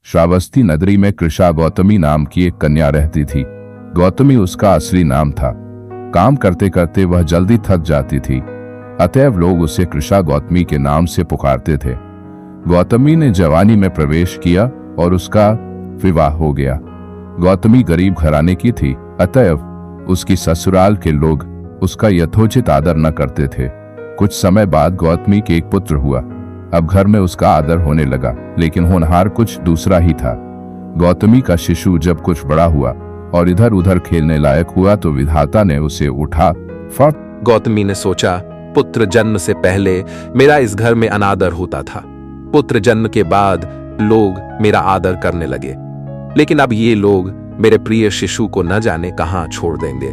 श्रावस्ती नगरी में कृषा गौतमी नाम की एक कन्या रहती थी। गौतमी उसका असली नाम था। काम करते करते वह जल्दी थक जाती थी, अतएव लोग उसे कृषा गौतमी के नाम से पुकारते थे। गौतमी ने जवानी में प्रवेश किया और उसका विवाह हो गया। गौतमी गरीब घराने की थी, अतएव उसकी ससुराल के लोग उसका यथोचित आदर न करते थे। कुछ समय बाद गौतमी के एक पुत्र हुआ। अब घर में उसका आदर होने लगा, लेकिन होनहार कुछ दूसरा ही था। गौतमी का शिशु जब कुछ बड़ा हुआ और इधर उधर खेलने लायक हुआ तो विधाता ने उसे उठा फट। गौतमी ने सोचा, पुत्र जन्म से पहले मेरा इस घर में अनादर होता था। पुत्र जन्म के बाद लोग मेरा आदर करने लगे, लेकिन अब ये लोग मेरे प्रिय शिशु को न जाने कहां छोड़ देंगे।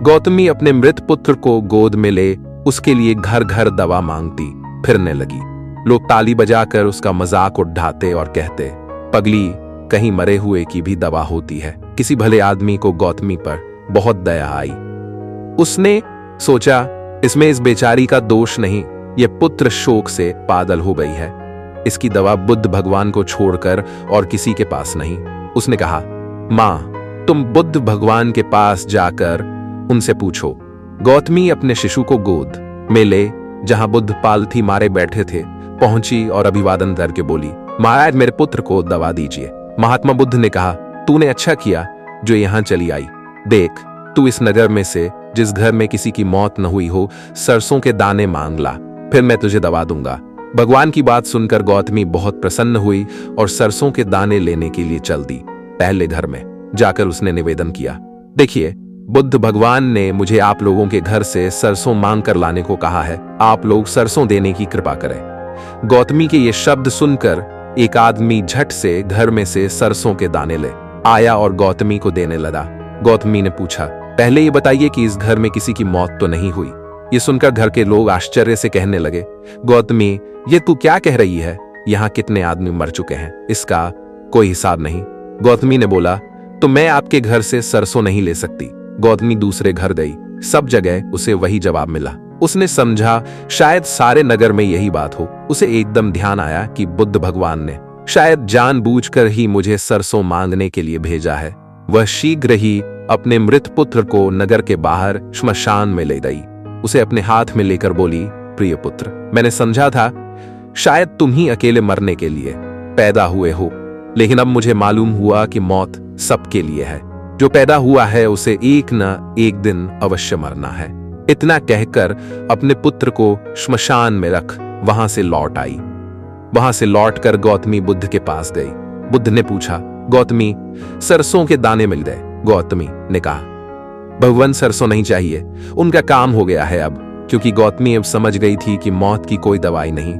गौतमी अपने मृत पुत्र को गोद में ले उसके लिए घर घर दवा मांगती फिरने लगी। लोग ताली बजाकर उसका मजाक उड़ाते और कहते, पगली, कहीं मरे हुए की भी दवा होती है। किसी भले आदमी को गौतमी पर बहुत दया आई। उसने सोचा, इसमें इस बेचारी का दोष नहीं, ये पुत्र शोक से पागल हो गई है। इसकी दवा बुद्ध भगवान को छोड़कर और किसी के पास नहीं। उसने कहा, मां, तुम बुद्ध भगवान के पास जाकर उनसे पूछो। गौतमी अपने शिशु को गोद में ले जहां बुद्ध पालथी मारे बैठे थे पहुंची और अभिवादन करके बोली, महाराज, मेरे पुत्र को दवा दीजिए। महात्मा बुद्ध ने कहा, तूने अच्छा किया जो यहां चली आई। देख, तू इस नगर में से जिस घर में किसी की मौत न हुई हो, सरसों के दाने मांग ला, फिर मैं तुझे दवा दूंगा। भगवान की बात सुनकर गौतमी बहुत प्रसन्न हुई और सरसों के दाने लेने के लिए चल दी। पहले घर में जाकर उसने निवेदन किया, देखिए, बुद्ध भगवान ने मुझे आप लोगों के घर से सरसों मांग कर लाने को कहा है। आप लोग सरसों देने की कृपा करें। गौतमी के ये शब्द सुनकर एक आदमी झट से घर में से सरसों के दाने ले आया और गौतमी को देने लगा। गौतमी ने पूछा, पहले ये बताइए कि इस घर में किसी की मौत तो नहीं हुई। ये सुनकर घर के लोग आश्चर्य से कहने लगे, गौतमी, ये तू क्या कह रही है? यहाँ कितने आदमी मर चुके हैं, इसका कोई हिसाब नहीं। गौतमी ने बोला, तो मैं आपके घर से सरसों नहीं ले सकती। गौतमी दूसरे घर गई, सब जगह उसे वही जवाब मिला। उसने समझा शायद सारे नगर में यही बात हो। उसे एकदम ध्यान आया कि बुद्ध भगवान ने शायद जानबूझकर ही मुझे सरसों मांगने के लिए भेजा है। वह शीघ्र ही अपने मृत पुत्र को नगर के बाहर श्मशान में ले गई। उसे अपने हाथ में लेकर बोली, प्रिय पुत्र, मैंने समझा था शायद तुम ही अकेले मरने के लिए पैदा हुए हो, लेकिन अब मुझे मालूम हुआ कि मौत सबके लिए है। जो पैदा हुआ है उसे एक न एक दिन अवश्य मरना है। इतना कहकर अपने पुत्र को श्मशान में रख वहां से लौट आई। वहां से लौटकर गौतमी बुद्ध के पास गई। बुद्ध ने पूछा, गौतमी, सरसों के दाने मिल गए? गौतमी ने कहा, भगवान, सरसों नहीं चाहिए, उनका काम हो गया है अब। क्योंकि गौतमी अब समझ गई थी कि मौत की कोई दवाई नहीं,